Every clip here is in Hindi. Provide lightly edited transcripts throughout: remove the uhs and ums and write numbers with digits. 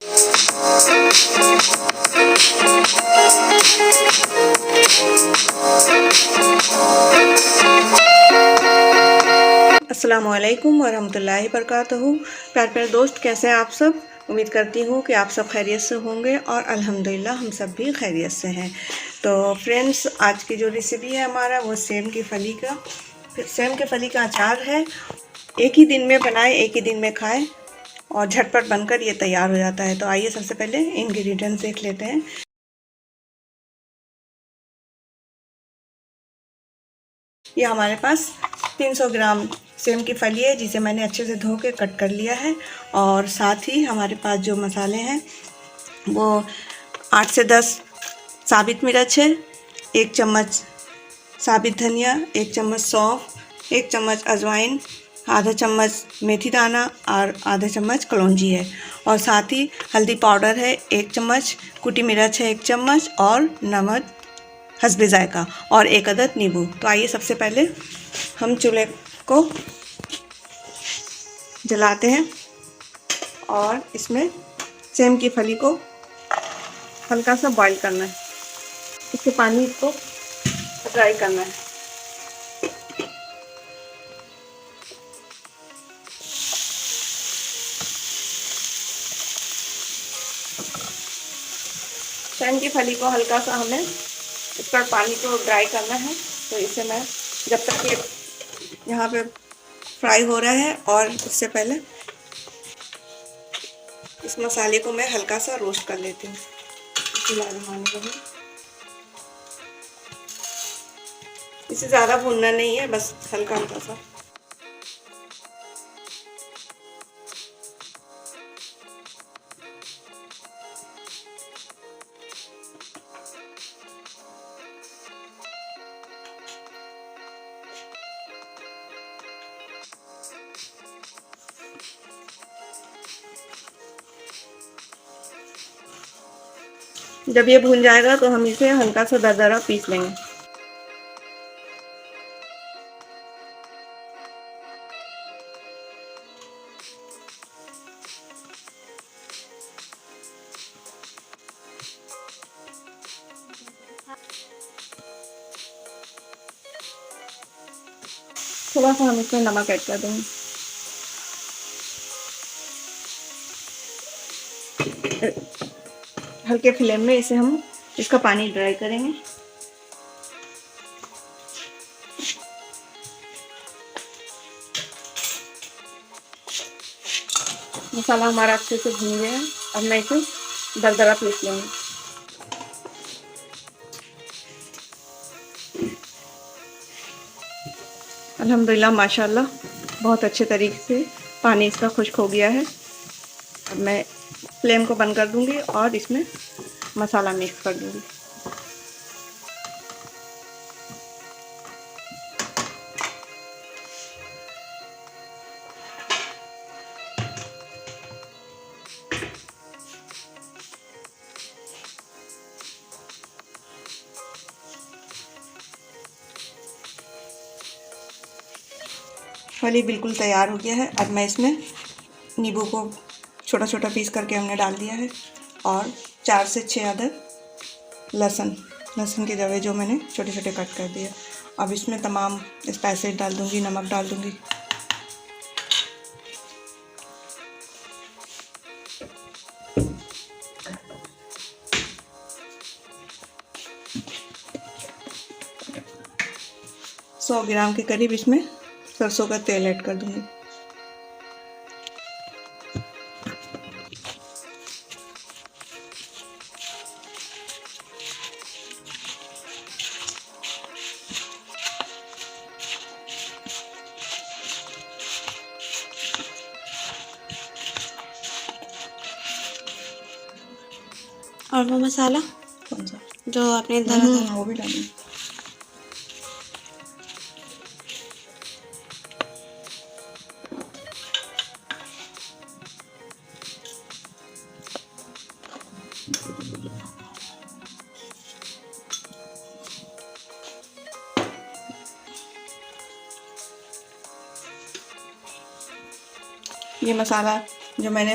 अस्सलामुअलैकुम वरहमतुल्लाहि वबरकातुहू। प्यारे प्यारे दोस्त, कैसे हैं आप सब? उम्मीद करती हूँ कि आप सब खैरियत से होंगे और अल्हम्दुलिल्लाह हम सब भी खैरियत से हैं। तो फ्रेंड्स, आज की जो रेसिपी है हमारा वो सेम की फली का अचार है। एक ही दिन में बनाए, एक ही दिन में खाएं और झटपट बनकर ये तैयार हो जाता है। तो आइए सबसे पहले इंग्रेडिएंट्स देख लेते हैं। ये हमारे पास 300 ग्राम सेम की फली है, जिसे मैंने अच्छे से धो के कट कर लिया है। और साथ ही हमारे पास जो मसाले हैं वो 8 से 10 साबित मिर्च है, 1 चम्मच साबित धनिया, 1 चम्मच सौंफ, 1 चम्मच अजवाइन, आधा चम्मच मेथी दाना और आधा चम्मच कलौंजी है। और साथ ही हल्दी पाउडर है 1 चम्मच, कुटी मिर्च है 1 चम्मच और नमक हस्बे जायका और 1 अदद नींबू। तो आइए सबसे पहले हम चूल्हे को जलाते हैं और इसमें सेम की फली को हल्का सा बॉईल करना है। इसके पानी को ड्राई करना है। सेम की फली को हल्का सा हमें इस पर पानी को ड्राई करना है। तो इसे मैं जब तक ये यहाँ पे फ्राई हो रहा है, और उससे पहले इस मसाले को मैं हल्का सा रोस्ट कर लेती हूँ। इसे ज़्यादा भूनना नहीं है, बस हल्का हल्का सा। जब ये भून जाएगा तो हम इसे हल्का सा दरदरा पीस लेंगे। थोड़ा सा हम इसमें नमक ऐड कर देंगे। हल्के फ्लेम में इसे हम इसका पानी ड्राई करेंगे। मसाला हमारा अच्छे से भून गया है। अब मैं इसे दरदरा पीस लूँगी। अल्हम्दुलिल्लाह माशाल्लाह बहुत अच्छे तरीके से पानी इसका खुश्क हो गया है। अब मैं फ्लेम को बंद कर दूंगी और इसमें मसाला मिक्स कर दूंगी। फली बिल्कुल तैयार हो गया है। अब मैं इसमें नींबू को छोटा छोटा पीस करके हमने डाल दिया है और 4 से 6 अदद लहसुन के जवे जो मैंने छोटे छोटे कट कर दिए। अब इसमें तमाम स्पाइसेस डाल दूंगी, नमक डाल दूंगी। सौ ग्राम के करीब इसमें सरसों का तेल ऐड कर दूंगी। और वो मसाला कौन सा जो आपने डाला वो भी डालूंगी। ये मसाला जो मैंने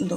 2۔